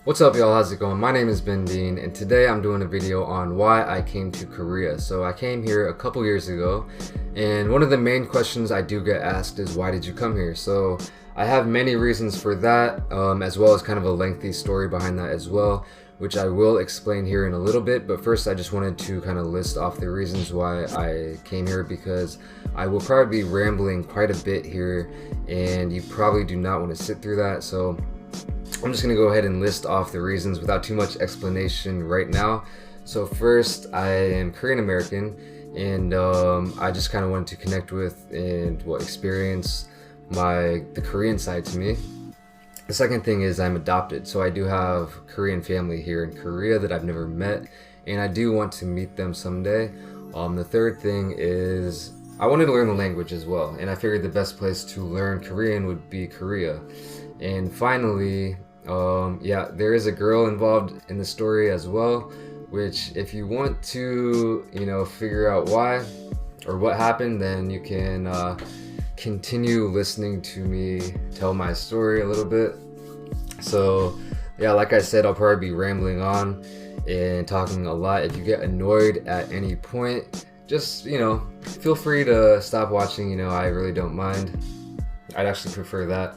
What's up, y'all? How's it going? My name is BenDeen, and today I'm doing a video on why I came to Korea. So I came here a couple years ago, and one of the main questions I do get asked is, why did you come here? So I have many reasons for that, as well as kind of a lengthy story behind that as well, which I will explain here in a little bit. But first, I just wanted to kind of list off the reasons why I came here, because I will probably be rambling quite a bit here, and you probably do not want to sit through that. So I'm just going to go ahead and list off the reasons without too much explanation right now. So first, I am Korean American, and I just kind of wanted to connect with and experience the Korean side to me. The second thing is I'm adopted, so I do have Korean family here in Korea that I've never met, and I do want to meet them someday. The third thing is I wanted to learn the language as well, and I figured the best place to learn Korean would be Korea. And finally, there is a girl involved in the story as well, which if you want to, figure out why or what happened, then you can continue listening to me tell my story a little bit. So yeah, like I said, I'll probably be rambling on and talking a lot. If you get annoyed at any point, just, feel free to stop watching. I really don't mind. I'd actually prefer that.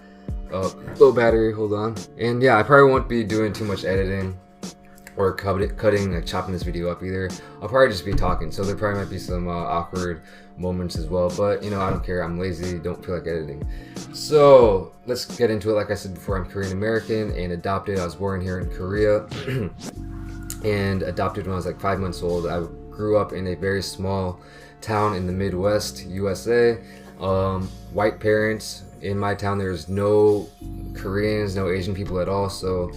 Low battery, hold on. And yeah, I probably won't be doing too much editing or cutting, chopping this video up either. I'll probably just be talking, so there probably might be some awkward moments as well, but I don't care. I'm lazy, don't feel like editing. So let's get into it. Like I said before, I'm Korean American and adopted. I was born here in Korea and adopted when I was like 5 months old. I grew up in a very small town in the Midwest, USA. White parents. In my town, there's no Koreans, no Asian people at all. So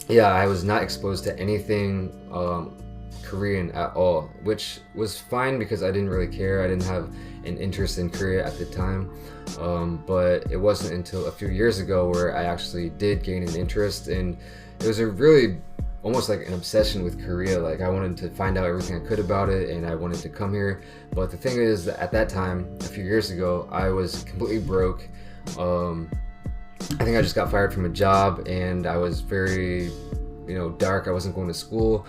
I was not exposed to anything Korean at all, which was fine because I didn't really care. I didn't have an interest in Korea at the time, but it wasn't until a few years ago where I actually did gain an interest, and it was a really almost like an obsession with Korea. Like, I wanted to find out everything I could about it, and I wanted to come here. But the thing is that at that time, a few years ago, I was completely broke. I think I just got fired from a job, and I was very, dark. I wasn't going to school.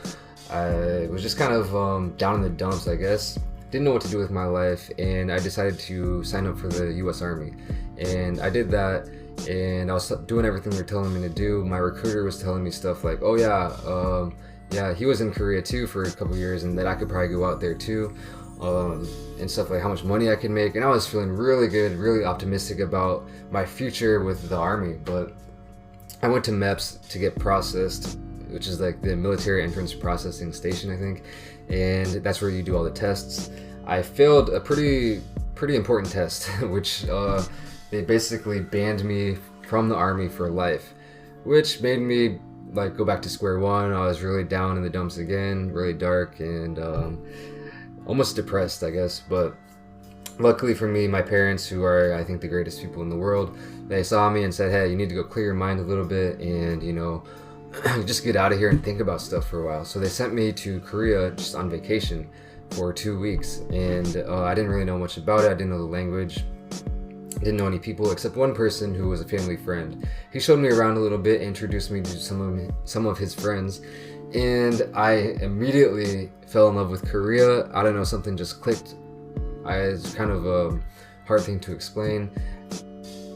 I was just kind of down in the dumps, I guess. Didn't know what to do with my life, and I decided to sign up for the US Army. And I did that, and I was doing everything they were telling me to do. My recruiter was telling me stuff like, oh yeah, he was in Korea too for a couple years, and that I could probably go out there too, and stuff like how much money I could make. And I was feeling really good, really optimistic about my future with the Army. But I went to MEPS to get processed, which is like the military entrance processing station, I think, and that's where you do all the tests. I failed a pretty important test, which they basically banned me from the Army for life, which made me go back to square one. I was really down in the dumps again, really dark, and almost depressed, I guess. But luckily for me, my parents, who are, I think, the greatest people in the world, they saw me and said, hey, you need to go clear your mind a little bit and just get out of here and think about stuff for a while. So they sent me to Korea just on vacation for 2 weeks, and I didn't really know much about it. I didn't know the language, didn't know any people except one person who was a family friend. He showed me around a little bit, introduced me to some of his friends, and I immediately fell in love with Korea. I don't know, something just clicked. It's kind of a hard thing to explain.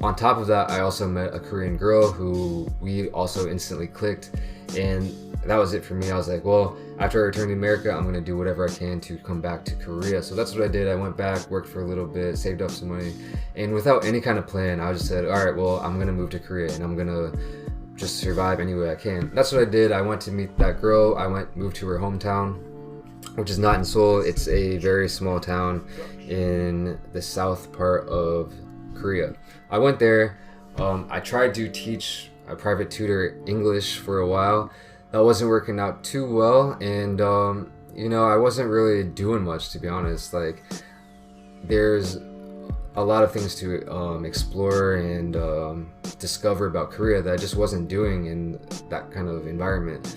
On top of that, I also met a Korean girl who we also instantly clicked, and that was it for me. I was like, well, after I return to America, I'm gonna do whatever I can to come back to Korea. So that's what I did. I went back, worked for a little bit, saved up some money, and without any kind of plan, I just said, all right, well, I'm gonna move to Korea, and I'm gonna just survive any way I can. That's what I did. I went to meet that girl. Moved to her hometown, which is not in Seoul. It's a very small town in the south part of Korea. I went there. I tried to teach a private tutor English for a while. That wasn't working out too well, and I wasn't really doing much, to be honest. Like, there's a lot of things to explore and discover about Korea that I just wasn't doing in that kind of environment.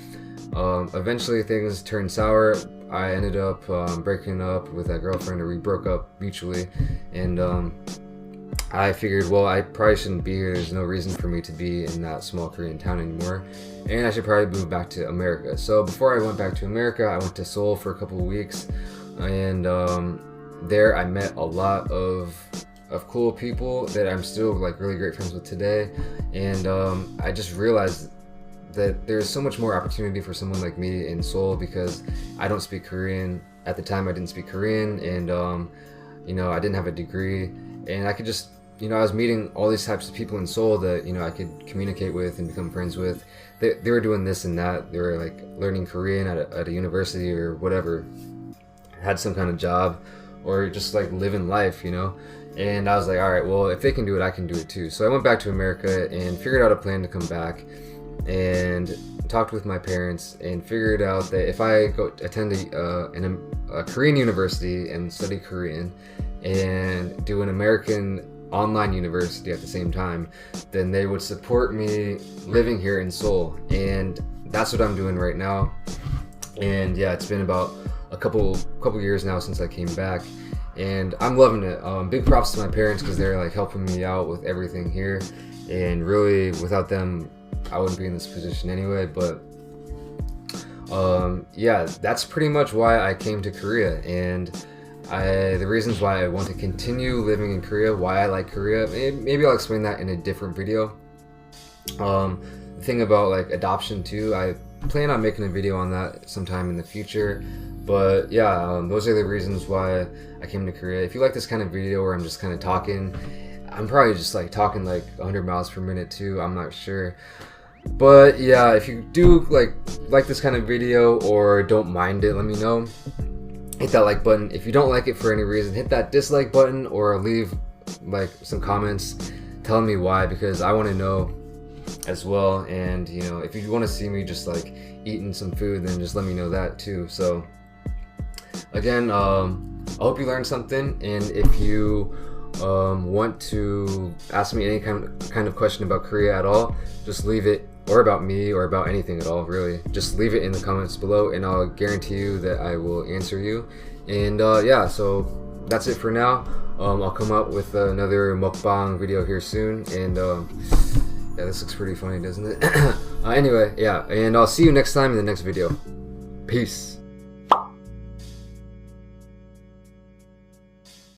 Eventually things turned sour. I ended up breaking up with that girlfriend, or we broke up mutually, and I figured, well, I probably shouldn't be here. There's no reason for me to be in that small Korean town anymore, and I should probably move back to America. So before I went back to America, I went to Seoul for a couple of weeks, and there I met a lot of cool people that I'm still like really great friends with today, and I just realized that there's so much more opportunity for someone like me in Seoul because I don't speak Korean. At the time, I didn't speak Korean, and I didn't have a degree, and I could just, I was meeting all these types of people in Seoul that, I could communicate with and become friends with. They were doing this and that. They were like learning Korean at a university or whatever, had some kind of job, or just like living life, And I was like, all right, well, if they can do it, I can do it too. So I went back to America and figured out a plan to come back, and talked with my parents and figured out that if I go attend a Korean university and study Korean and do an American online university at the same time, then they would support me living here in Seoul. And that's what I'm doing right now. And yeah, it's been about a couple years now since I came back, and I'm loving it. Big props to my parents because they're like helping me out with everything here, and really without them I wouldn't be in this position anyway. But yeah, that's pretty much why I came to Korea, and the reasons why I want to continue living in Korea, why I like Korea. Maybe I'll explain that in a different video. The thing about like adoption too, I plan on making a video on that sometime in the future. But yeah, those are the reasons why I came to Korea. If you like this kind of video where I'm just kind of talking, I'm probably just like talking like 100 miles per minute too, I'm not sure. But yeah, if you do like this kind of video or don't mind it, let me know. Hit that like button. If you don't like it for any reason, hit that dislike button or leave like some comments telling me why, because I want to know as well. And if you want to see me just like eating some food, then just let me know that too. So again, I hope you learned something, and if you want to ask me any kind of question about Korea at all, just leave it, or about me, or about anything at all really, just leave it in the comments below, and I'll guarantee you that I will answer you. And yeah, so that's it for now. I'll come up with another mukbang video here soon, and yeah, this looks pretty funny, doesn't it? Anyway, yeah, and I'll see you next time in the next video. Peace.